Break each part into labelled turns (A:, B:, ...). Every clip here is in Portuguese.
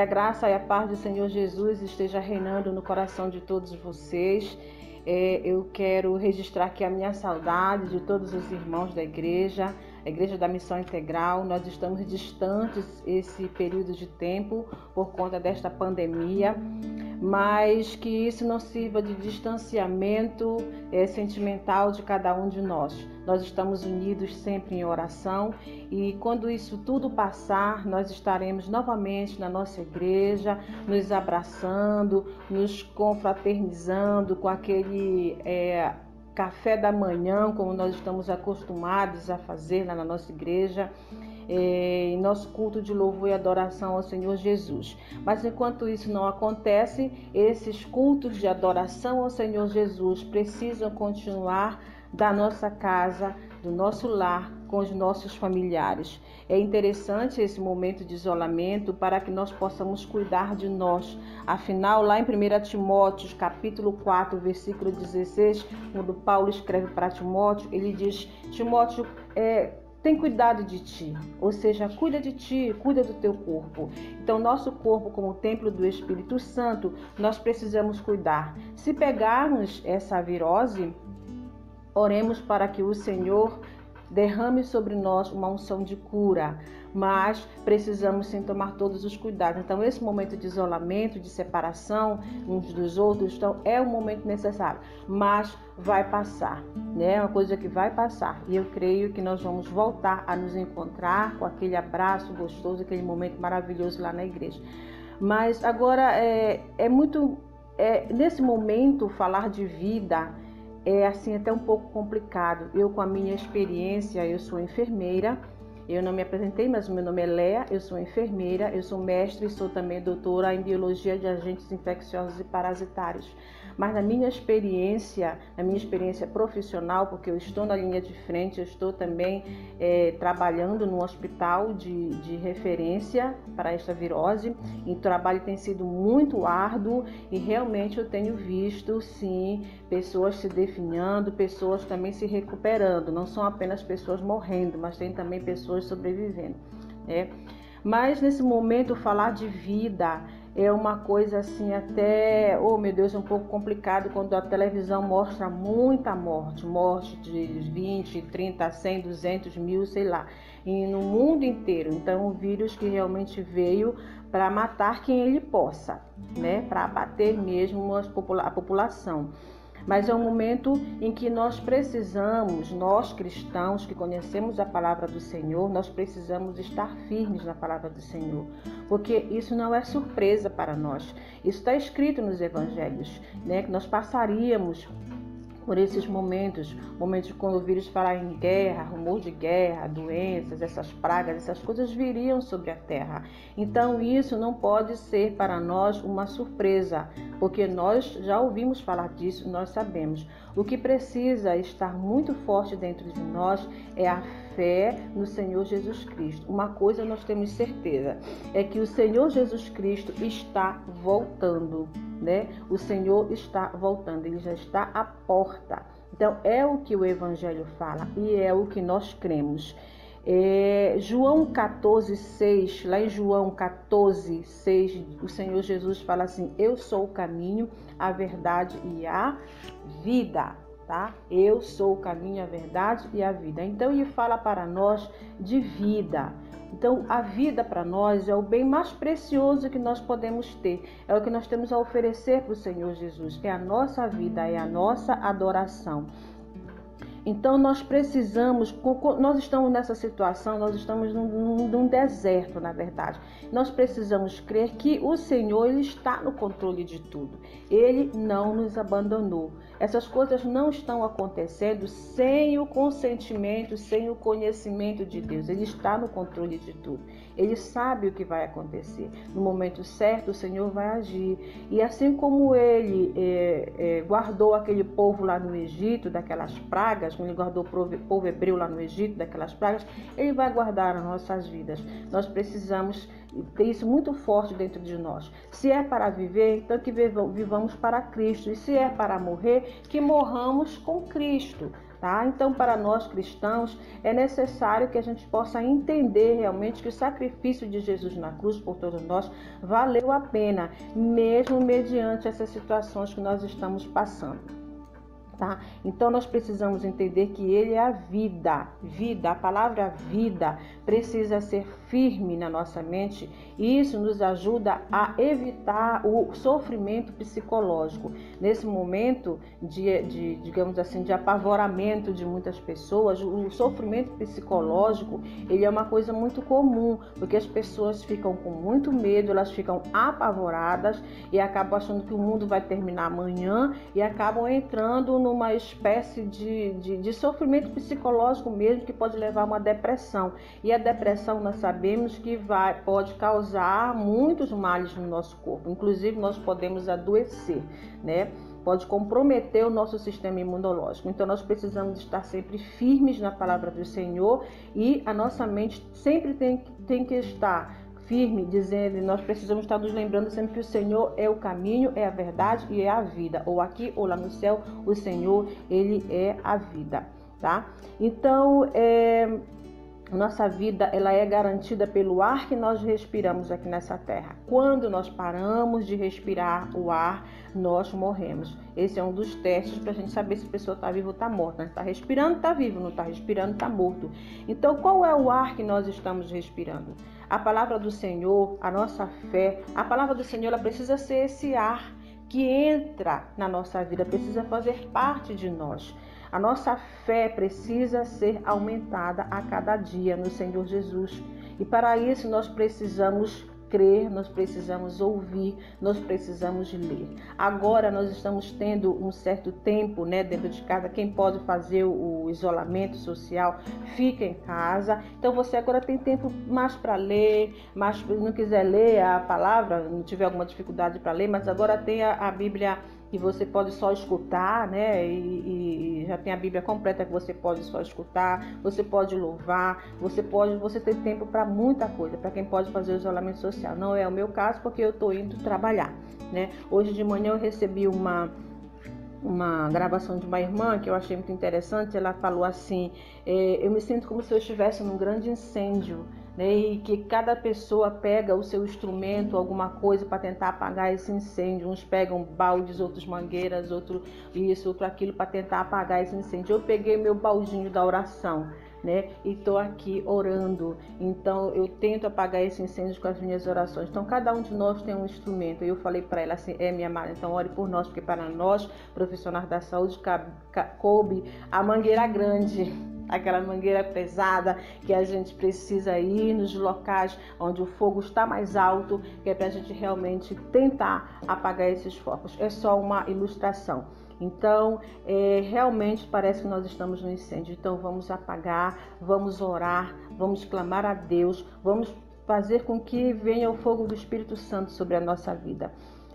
A: a graça e a paz do Senhor Jesus esteja reinando no coração de todos vocês. Eu quero registrar aqui a minha saudade de todos os irmãos da igreja, a Igreja da Missão Integral. Nós estamos distantes esse período de tempo por conta desta pandemia, mas que isso não sirva de distanciamento sentimental de cada um de nós. Nós estamos unidos sempre em oração e quando isso tudo passar, nós estaremos novamente na nossa igreja, nos abraçando, nos confraternizando com aquele café da manhã, como nós estamos acostumados a fazer lá na nossa igreja, em nosso culto de louvor e adoração ao Senhor Jesus. Mas enquanto isso não acontece, esses cultos de adoração ao Senhor Jesus precisam continuar da nossa casa, do nosso lar, com os nossos familiares. É interessante esse momento de isolamento para que nós possamos cuidar de nós. Afinal, lá em 1 Timóteo, capítulo 4, versículo 16, quando Paulo escreve para Timóteo, ele diz: Timóteo, tem cuidado de ti, ou seja, cuida de ti, cuida do teu corpo. Então, nosso corpo, como templo do Espírito Santo, nós precisamos cuidar. Se pegarmos essa virose, oremos para que o Senhor derrame sobre nós uma unção de cura, mas precisamos sim tomar todos os cuidados. Então, esse momento de isolamento, de separação uns dos outros, então, é um momento necessário, mas vai passar, né? É uma coisa que vai passar. E eu creio que nós vamos voltar a nos encontrar com aquele abraço gostoso, aquele momento maravilhoso lá na igreja. Mas agora nesse momento falar de vida é assim até um pouco complicado. Eu, com a minha experiência, eu sou enfermeira, eu não me apresentei, mas o meu nome é Léa, eu sou enfermeira, eu sou mestre e sou também doutora em Biologia de Agentes Infecciosos e Parasitários. Mas na minha experiência profissional, porque eu estou na linha de frente, eu estou também trabalhando num hospital de referência para esta virose, e o trabalho tem sido muito árduo e realmente eu tenho visto, sim, pessoas se definhando, pessoas também se recuperando. Não são apenas pessoas morrendo, mas tem também pessoas sobrevivendo, né? Mas nesse momento falar de vida é uma coisa assim até, oh meu Deus, é um pouco complicado quando a televisão mostra muita morte de 20, 30, 100, 200 mil, sei lá, e no mundo inteiro. Então, um vírus que realmente veio para matar quem ele possa, né? Para abater mesmo a população. Mas é um momento em que nós precisamos, nós cristãos que conhecemos a palavra do Senhor, nós precisamos estar firmes na palavra do Senhor, porque isso não é surpresa para nós. Isso está escrito nos evangelhos, né? Que nós passaríamos por esses momentos quando o vírus falar em guerra, rumor de guerra, doenças, essas pragas, essas coisas viriam sobre a terra. Então isso não pode ser para nós uma surpresa, porque nós já ouvimos falar disso, nós sabemos. O que precisa estar muito forte dentro de nós é a fé no Senhor Jesus Cristo. Uma coisa nós temos certeza, é que o Senhor Jesus Cristo está voltando, né? O Senhor está voltando, Ele já está à porta. Então é o que o Evangelho fala e é o que nós cremos. João 14,6, lá em João 14,6, o Senhor Jesus fala assim: eu sou o caminho, a verdade e a vida. Tá? Eu sou o caminho, a verdade e a vida. Então ele fala para nós de vida. Então a vida para nós é o bem mais precioso que nós podemos ter. É o que nós temos a oferecer para o Senhor Jesus. É a nossa vida, é a nossa adoração. Então nós precisamos, nós estamos nessa situação, nós estamos num deserto, na verdade. Nós precisamos crer que o Senhor, Ele está no controle de tudo. Ele não nos abandonou. Essas coisas não estão acontecendo sem o consentimento, sem o conhecimento de Deus. Ele está no controle de tudo. Ele sabe o que vai acontecer. No momento certo, o Senhor vai agir. E assim como Ele guardou aquele povo lá no Egito, daquelas pragas, como Ele guardou o povo hebreu lá no Egito, daquelas pragas, Ele vai guardar as nossas vidas. Nós precisamos ter isso muito forte dentro de nós. Se é para viver, então que vivamos para Cristo. E se é para morrer, que morramos com Cristo. Tá? Então, para nós cristãos, é necessário que a gente possa entender realmente que o sacrifício de Jesus na cruz por todos nós valeu a pena, mesmo mediante essas situações que nós estamos passando. Tá? Então nós precisamos entender que Ele é a vida, a palavra vida precisa ser firme na nossa mente e isso nos ajuda a evitar o sofrimento psicológico. Nesse momento digamos assim, de apavoramento de muitas pessoas, o sofrimento psicológico, ele é uma coisa muito comum, porque as pessoas ficam com muito medo, elas ficam apavoradas e acabam achando que o mundo vai terminar amanhã e acabam entrando numa espécie de sofrimento psicológico mesmo, que pode levar a uma depressão. E a depressão nós sabemos que pode causar muitos males no nosso corpo, inclusive nós podemos adoecer, né? Pode comprometer o nosso sistema imunológico. Então nós precisamos estar sempre firmes na palavra do Senhor e a nossa mente sempre tem que estar firme, dizendo, nós precisamos estar nos lembrando sempre que o Senhor é o caminho, é a verdade e é a vida. Ou aqui ou lá no céu, o Senhor, Ele é a vida, tá? Então, nossa vida ela é garantida pelo ar que nós respiramos aqui nessa terra. Quando nós paramos de respirar o ar, nós morremos. Esse é um dos testes para a gente saber se a pessoa está viva ou está morta. Está respirando, está vivo. Não está respirando, está morto. Então, qual é o ar que nós estamos respirando? A palavra do Senhor, a nossa fé, a palavra do Senhor ela precisa ser esse ar que entra na nossa vida, precisa fazer parte de nós. A nossa fé precisa ser aumentada a cada dia no Senhor Jesus. E para isso nós precisamos crer, nós precisamos ouvir, nós precisamos ler. Agora nós estamos tendo um certo tempo, né, dentro de casa. Quem pode fazer o isolamento social, fica em casa. Então você agora tem tempo mais para ler, mas não quiser ler a palavra, não tiver alguma dificuldade para ler, mas agora tem a Bíblia que você pode só escutar, né? E já tem a Bíblia completa que você pode só escutar, você pode louvar, você tem tempo para muita coisa, para quem pode fazer o isolamento social. Não é o meu caso, porque eu estou indo trabalhar, né? Hoje de manhã eu recebi uma gravação de uma irmã que eu achei muito interessante. Ela falou assim, eu me sinto como se eu estivesse num grande incêndio, né? E que cada pessoa pega o seu instrumento, alguma coisa para tentar apagar esse incêndio. Uns pegam baldes, outros mangueiras, outro isso, outro aquilo para tentar apagar esse incêndio. Eu peguei meu baldinho da oração, né? E estou aqui orando. Então eu tento apagar esse incêndio com as minhas orações. Então cada um de nós tem um instrumento. Eu falei para ela assim, minha amada, então ore por nós, porque para nós, profissionais da saúde, coube a mangueira grande, aquela mangueira pesada que a gente precisa ir nos locais onde o fogo está mais alto, que é para a gente realmente tentar apagar esses focos. É só uma ilustração. Então, realmente parece que nós estamos no incêndio. Então, vamos apagar, vamos orar, vamos clamar a Deus, vamos fazer com que venha o fogo do Espírito Santo sobre a nossa vida,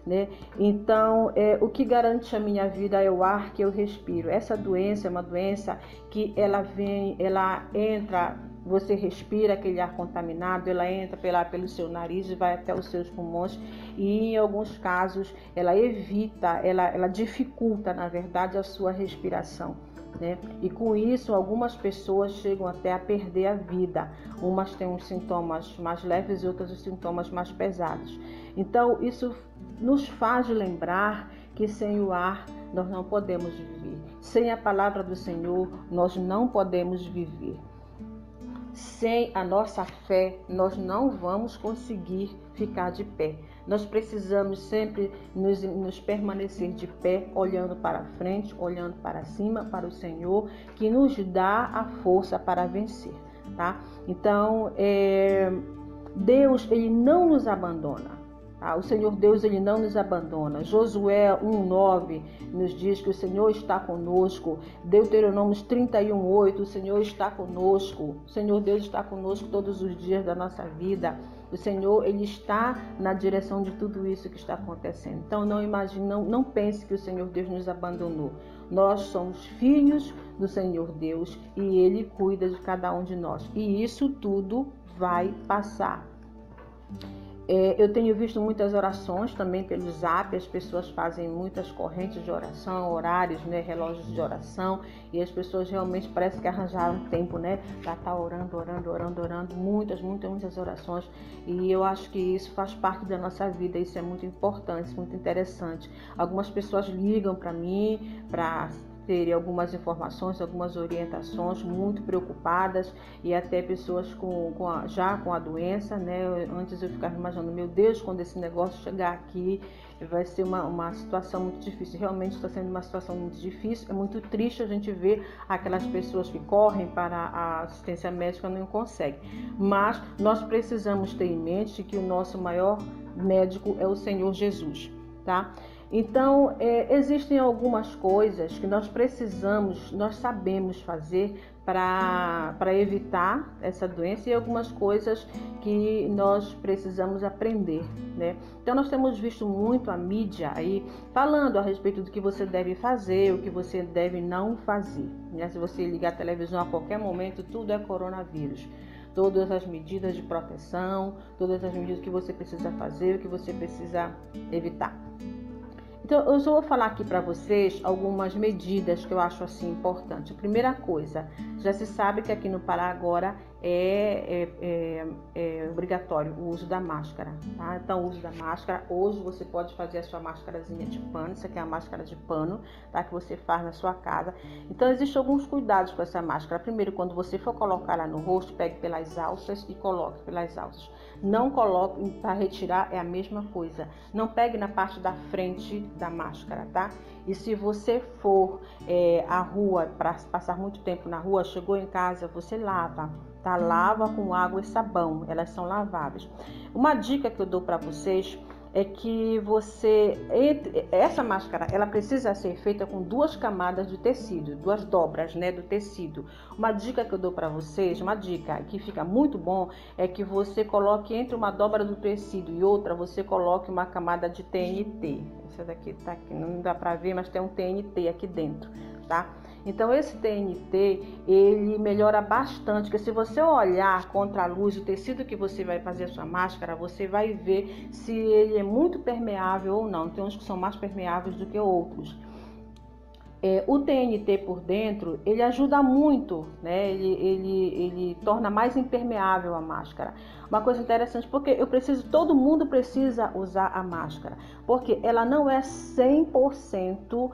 A: né? Então, o que garante a minha vida é o ar que eu respiro. Essa doença é uma doença que ela entra, você respira aquele ar contaminado, ela entra pelo seu nariz e vai até os seus pulmões e em alguns casos ela ela dificulta, na verdade, a sua respiração, né? E com isso algumas pessoas chegam até a perder a vida. Umas têm os sintomas mais leves e outras os sintomas mais pesados. Então isso nos faz lembrar que sem o ar nós não podemos viver. Sem a palavra do Senhor nós não podemos viver. Sem a nossa fé nós não vamos conseguir ficar de pé. Nós precisamos sempre nos permanecer de pé, olhando para frente, olhando para cima, para o Senhor, que nos dá a força para vencer, tá? Então, Deus, Ele não nos abandona. O Senhor Deus, Ele não nos abandona. Josué 1:9 nos diz que o Senhor está conosco. Deuteronômio 31:8, o Senhor está conosco. O Senhor Deus está conosco todos os dias da nossa vida. O Senhor, Ele está na direção de tudo isso que está acontecendo. Então não pense que o Senhor Deus nos abandonou. Nós somos filhos do Senhor Deus e Ele cuida de cada um de nós. E isso tudo vai passar. Eu tenho visto muitas orações também pelo Zap, as pessoas fazem muitas correntes de oração, horários, né, relógios de oração, e as pessoas realmente parece que arranjaram tempo, né, para estar orando, muitas orações, e eu acho que isso faz parte da nossa vida, isso é muito importante, muito interessante. Algumas pessoas ligam para mim, para terem algumas informações, algumas orientações, muito preocupadas, e até pessoas já com a doença, né? Antes eu ficava imaginando, meu Deus, quando esse negócio chegar aqui, vai ser uma situação muito difícil. Realmente está sendo uma situação muito difícil, é muito triste a gente ver aquelas pessoas que correm para a assistência médica e não conseguem. Mas nós precisamos ter em mente que o nosso maior médico é o Senhor Jesus, tá? Então, existem algumas coisas que nós sabemos fazer para evitar essa doença, e algumas coisas que nós precisamos aprender, né? Então, nós temos visto muito a mídia aí falando a respeito do que você deve fazer, o que você deve não fazer, né? Se você ligar a televisão a qualquer momento, tudo é coronavírus. Todas as medidas de proteção, todas as medidas que você precisa fazer, o que você precisa evitar. Então, eu só vou falar aqui para vocês algumas medidas que eu acho assim importante. A primeira coisa, já se sabe que aqui no Pará agora é obrigatório o uso da máscara, tá? Então, o uso da máscara, hoje você pode fazer a sua máscarazinha de pano, isso aqui é a máscara de pano, tá? Que você faz na sua casa. Então, existem alguns cuidados com essa máscara. Primeiro, quando você for colocar ela no rosto, pegue pelas alças e coloque pelas alças. Não coloque para retirar, é a mesma coisa. Não pegue na parte da frente da máscara, tá? E se você for à rua, para passar muito tempo na rua, chegou em casa, você lava, tá? Lava com água e sabão, elas são laváveis. Uma dica que eu dou para vocês é que essa máscara, ela precisa ser feita com 2 camadas de tecido, 2 dobras, né, do tecido. Uma dica que eu dou para vocês, uma dica que fica muito bom, é que você coloque entre uma dobra do tecido e outra, você coloque uma camada de TNT. Essa daqui tá aqui, não dá para ver, mas tem um TNT aqui dentro, tá? Então, esse TNT, ele melhora bastante, porque se você olhar contra a luz o tecido que você vai fazer a sua máscara, você vai ver se ele é muito permeável ou não. Tem uns que são mais permeáveis do que outros. O TNT por dentro, ele ajuda muito, né? Ele torna mais impermeável a máscara. Uma coisa interessante, porque todo mundo precisa usar a máscara, porque ela não é 100%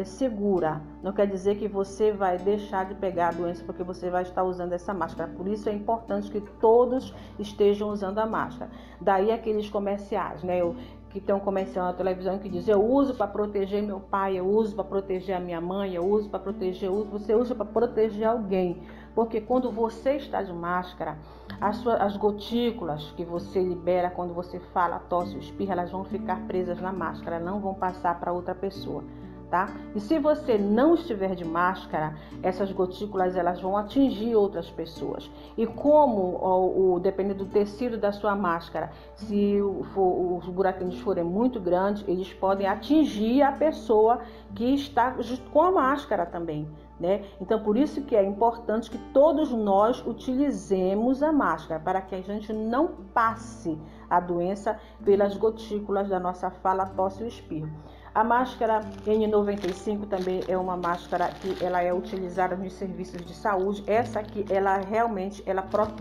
A: segura. Não quer dizer que você vai deixar de pegar a doença porque você vai estar usando essa máscara. Por isso é importante que todos estejam usando a máscara. Daí aqueles comerciais, né? Que tem um comercial na televisão que diz: eu uso para proteger meu pai, eu uso para proteger a minha mãe, eu uso para proteger, você usa para proteger alguém. Porque quando você está de máscara, as gotículas que você libera quando você fala, tosse ou espirra, elas vão ficar presas na máscara, não vão passar para outra pessoa. Tá? E se você não estiver de máscara, essas gotículas elas vão atingir outras pessoas. E como, dependendo do tecido da sua máscara, se os buraquinhos forem muito grandes, eles podem atingir a pessoa que está com a máscara também, né? Então, por isso que é importante que todos nós utilizemos a máscara, para que a gente não passe a doença pelas gotículas da nossa fala, tosse e espirro. A máscara N95 também é uma máscara que ela é utilizada nos serviços de saúde. Essa aqui, ela realmente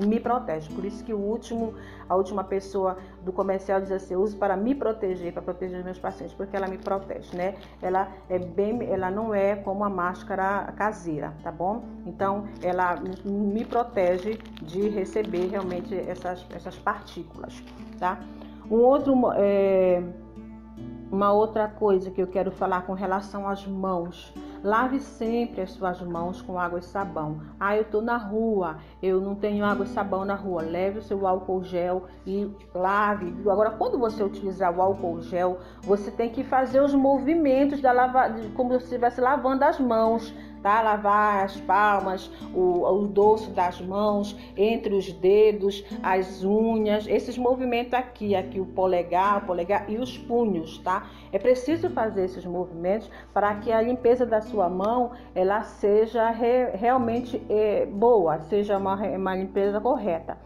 A: me protege. Por isso que a última pessoa do comercial diz assim: eu uso para me proteger, para proteger meus pacientes, porque ela me protege, né? Ela não é como a máscara caseira, tá bom? Então, ela me protege de receber realmente essas partículas, tá? Uma outra coisa que eu quero falar com relação às mãos. Lave sempre as suas mãos com água e sabão. Eu estou na rua, eu não tenho água e sabão na rua. Leve o seu álcool gel e lave. Agora, quando você utilizar o álcool gel, você tem que fazer os movimentos como se estivesse lavando as mãos. Tá? Lavar as palmas, o dorso das mãos, entre os dedos, as unhas, esses movimentos aqui o polegar e os punhos, tá? É preciso fazer esses movimentos para que a limpeza da sua mão ela seja realmente boa, seja uma limpeza correta.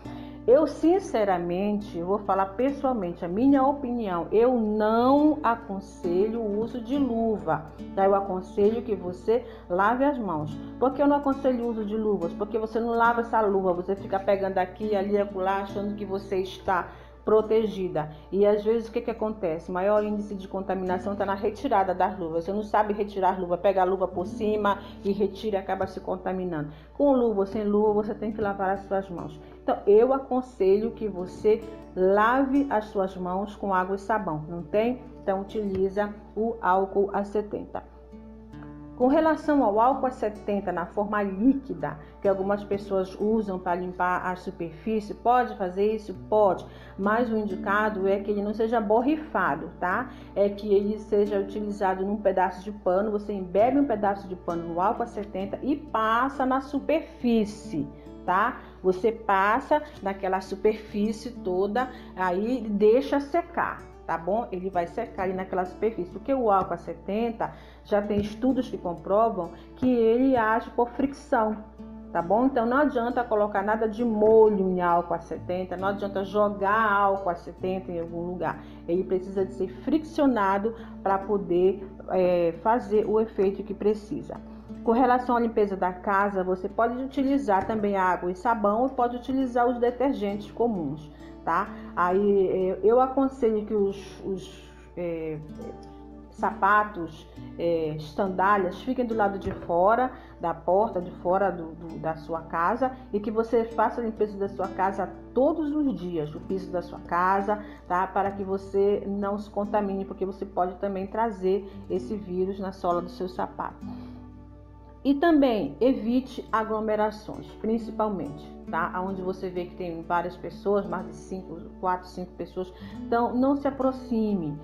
A: Eu, sinceramente, vou falar pessoalmente, a minha opinião, eu não aconselho o uso de luva, tá? Eu aconselho que você lave as mãos. Por que eu não aconselho o uso de luvas? Porque você não lava essa luva, você fica pegando aqui, ali, acolá, achando que você está protegida. E às vezes o que acontece? O maior índice de contaminação está na retirada das luvas. Você não sabe retirar a luva, pega a luva por cima e retira e acaba se contaminando. Com luva ou sem luva, você tem que lavar as suas mãos. Então, eu aconselho que você lave as suas mãos com água e sabão, não tem? Então, utiliza o álcool A70. Com relação ao álcool A70 na forma líquida, que algumas pessoas usam para limpar a superfície, pode fazer isso? Pode, mas o indicado é que ele não seja borrifado, tá? É que ele seja utilizado num pedaço de pano, você embebe um pedaço de pano no álcool A70 e passa na superfície, tá? Você passa naquela superfície toda, aí deixa secar, tá bom? Ele vai secar ali naquela superfície, porque o álcool A70 já tem estudos que comprovam que ele age por fricção, tá bom? Então não adianta colocar nada de molho em álcool A70, não adianta jogar álcool A70 em algum lugar. Ele precisa de ser friccionado para poder fazer o efeito que precisa. Com relação à limpeza da casa, você pode utilizar também água e sabão e pode utilizar os detergentes comuns, tá? Aí eu aconselho que os sapatos, sandálias, fiquem do lado de fora da porta, de fora da sua casa, e que você faça a limpeza da sua casa todos os dias, o piso da sua casa, tá? Para que você não se contamine, porque você pode também trazer esse vírus na sola do seu sapato. E também evite aglomerações, principalmente, tá? Onde você vê que tem várias pessoas, mais de 4, 5 pessoas. Então, não se aproxime,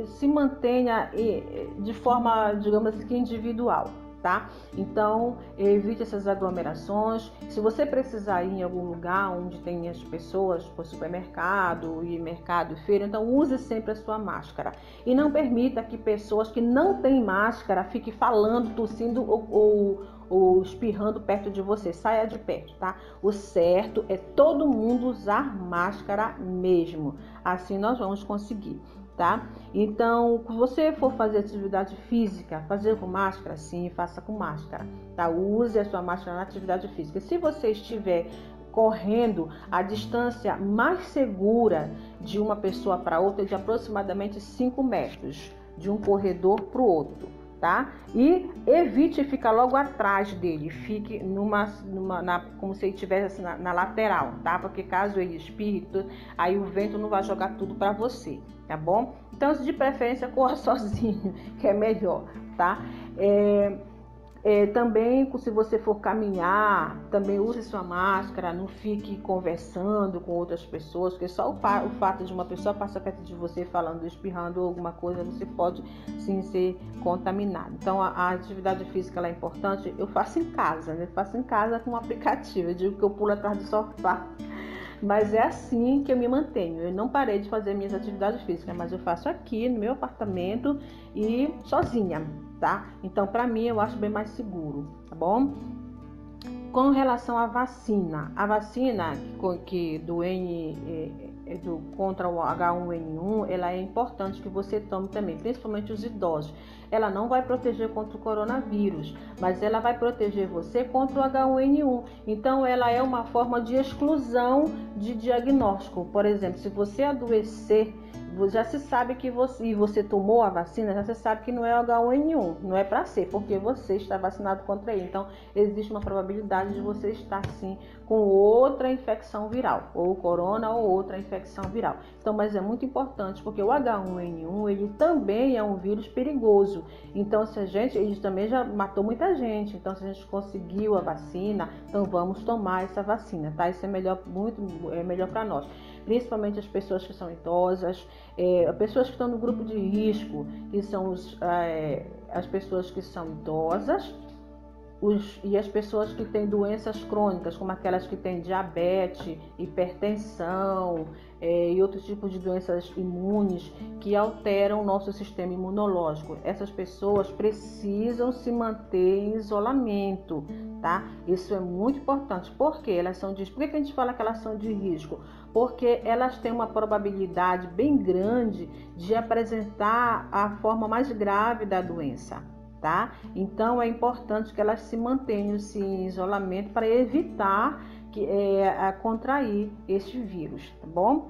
A: se mantenha de forma, digamos assim, individual, tá? Então, evite essas aglomerações. Se você precisar ir em algum lugar onde tem as pessoas, por supermercado e mercado e feira, então use sempre a sua máscara. E não permita que pessoas que não têm máscara fiquem falando, tossindo ou espirrando perto de você. Saia de perto, tá? O certo é todo mundo usar máscara mesmo. Assim nós vamos conseguir, tá? Então, se você for fazer atividade física, fazer com máscara, sim, faça com máscara, tá? Use a sua máscara na atividade física. Se você estiver correndo a distância mais segura de uma pessoa para outra é de aproximadamente 5 metros, de um corredor para o outro, tá? E evite ficar logo atrás dele, fique como se ele estivesse na lateral, tá? Porque caso ele espirre, aí o vento não vai jogar tudo para você, tá bom? Então, de preferência, corra sozinho, que é melhor, tá? Também, se você for caminhar, também use sua máscara, não fique conversando com outras pessoas, porque só o fato de uma pessoa passar perto de você falando, espirrando alguma coisa, você pode sim ser contaminado. Então, a atividade física ela é importante. Eu faço em casa, né? Eu faço em casa com um aplicativo, eu digo que eu pulo atrás do sofá. Mas é assim que eu me mantenho. Eu não parei de fazer minhas atividades físicas, mas eu faço aqui no meu apartamento e sozinha, tá? Então, para mim, eu acho bem mais seguro, tá bom? Com relação à vacina, a vacina contra o H1N1, ela é importante que você tome também, principalmente os idosos. Ela não vai proteger contra o coronavírus, mas ela vai proteger você contra o H1N1. Então, ela é uma forma de exclusão de diagnóstico. Por exemplo, se você adoecer, já se sabe que você tomou a vacina, já se sabe que não é o H1N1, não é para ser, porque você está vacinado contra ele. Então, existe uma probabilidade de você estar sim com outra infecção viral, ou corona ou outra infecção viral. Então, mas é muito importante, porque o H1N1, ele também é um vírus perigoso. Então, ele também já matou muita gente. Então, se a gente conseguiu a vacina, então vamos tomar essa vacina, tá? Isso é melhor para nós. Principalmente as pessoas que são idosas, pessoas que estão no grupo de risco, que são as pessoas que são idosas, E as pessoas que têm doenças crônicas, como aquelas que têm diabetes, hipertensão e outros tipos de doenças imunes que alteram o nosso sistema imunológico. Essas pessoas precisam se manter em isolamento, tá? Isso é muito importante. Por quê? Por que a gente fala que elas são de risco? Porque elas têm uma probabilidade bem grande de apresentar a forma mais grave da doença. Tá? Então é importante que elas se mantenham-se em isolamento para evitar contrair este vírus, tá bom?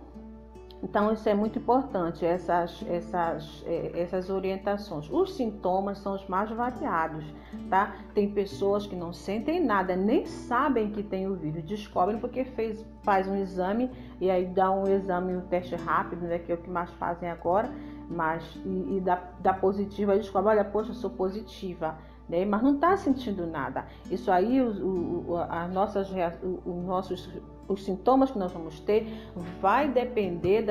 A: Então isso é muito importante, essas orientações. Os sintomas são os mais variados, tá? Tem pessoas que não sentem nada, nem sabem que tem o vírus, descobrem porque faz um exame e aí dá um teste rápido, né, que é o que mais fazem agora, e dá positivo, aí descobre, olha, poxa, eu sou positiva, né? Mas não está sentindo nada. Isso aí, os sintomas que nós vamos ter vai depender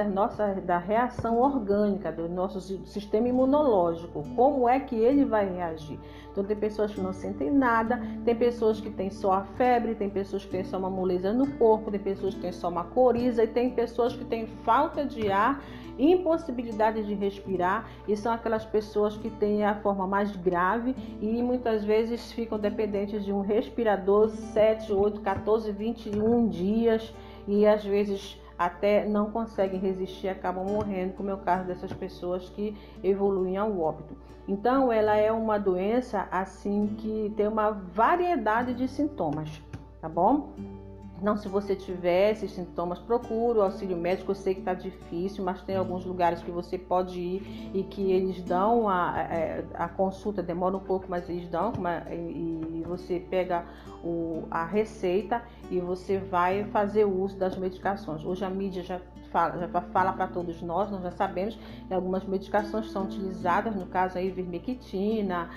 A: da reação orgânica, do nosso sistema imunológico, como é que ele vai reagir. Então tem pessoas que não sentem nada, tem pessoas que têm só a febre, tem pessoas que têm só uma moleza no corpo, tem pessoas que têm só uma coriza e tem pessoas que têm falta de ar, impossibilidade de respirar, e são aquelas pessoas que têm a forma mais grave e muitas vezes ficam dependentes de um respirador 7, 8, 14, 21 dias e às vezes até não conseguem resistir, acabam morrendo, como é o caso dessas pessoas que evoluem ao óbito. Então ela é uma doença assim que tem uma variedade de sintomas, tá bom? Então, se você tiver esses sintomas, procure o auxílio médico. Eu sei que está difícil, mas tem alguns lugares que você pode ir e que eles dão a consulta, demora um pouco, mas eles dão, e você pega a receita e você vai fazer o uso das medicações. Hoje a mídia já fala para todos nós já sabemos que algumas medicações são utilizadas, no caso a ivermectina,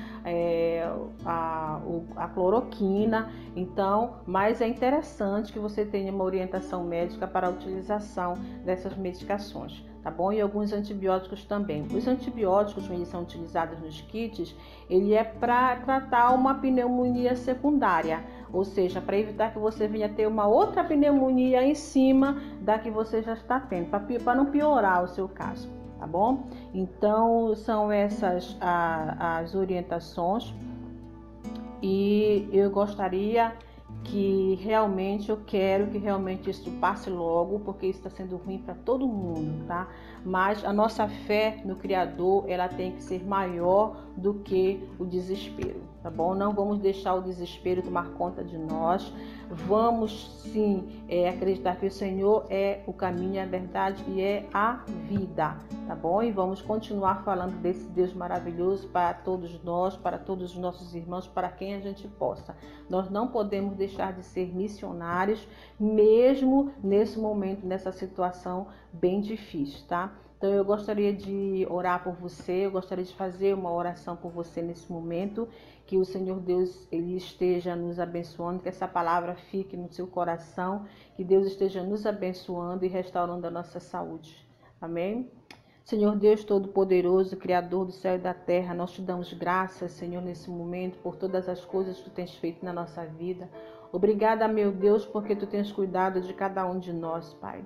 A: a cloroquina. Então, mas é interessante que você tenha uma orientação médica para a utilização dessas medicações, tá bom? E alguns antibióticos também. Os antibióticos, eles são utilizados nos kits, ele é para tratar uma pneumonia secundária, ou seja, para evitar que você venha ter uma outra pneumonia em cima da que você já está tendo, para não piorar o seu caso, tá bom? Então, são essas as orientações, e eu gostaria eu quero que realmente isso passe logo, porque isso está sendo ruim para todo mundo, tá? Mas a nossa fé no Criador, ela tem que ser maior do que o desespero, tá bom? Não vamos deixar o desespero tomar conta de nós. Vamos sim acreditar que o Senhor é o caminho, a verdade e é a vida, tá bom? E vamos continuar falando desse Deus maravilhoso para todos nós, para todos os nossos irmãos, para quem a gente possa. Nós não podemos deixar de ser missionários, mesmo nesse momento, nessa situação bem difícil, tá? Então eu gostaria de orar por você, eu gostaria de fazer uma oração por você nesse momento, que o Senhor Deus ele esteja nos abençoando, que essa palavra fique no seu coração, que Deus esteja nos abençoando e restaurando a nossa saúde. Amém? Senhor Deus Todo-Poderoso, Criador do céu e da terra, nós te damos graças, Senhor, nesse momento, por todas as coisas que tu tens feito na nossa vida. Obrigada, meu Deus, porque tu tens cuidado de cada um de nós, Pai.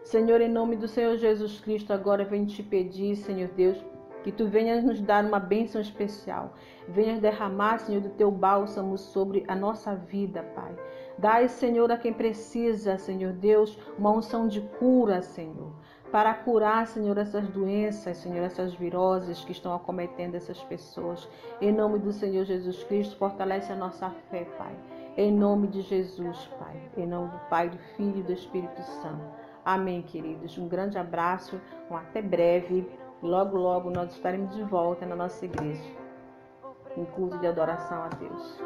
A: Senhor, em nome do Senhor Jesus Cristo, agora eu venho te pedir, Senhor Deus, que tu venhas nos dar uma bênção especial. Venhas derramar, Senhor, do teu bálsamo sobre a nossa vida, Pai. Dai, Senhor, a quem precisa, Senhor Deus, uma unção de cura, Senhor, para curar, Senhor, essas doenças, Senhor, essas viroses que estão acometendo essas pessoas. Em nome do Senhor Jesus Cristo, fortalece a nossa fé, Pai. Em nome de Jesus, Pai. Em nome do Pai, do Filho e do Espírito Santo. Amém, queridos. Um grande abraço, até breve. Logo, logo nós estaremos de volta na nossa igreja, em culto de adoração a Deus.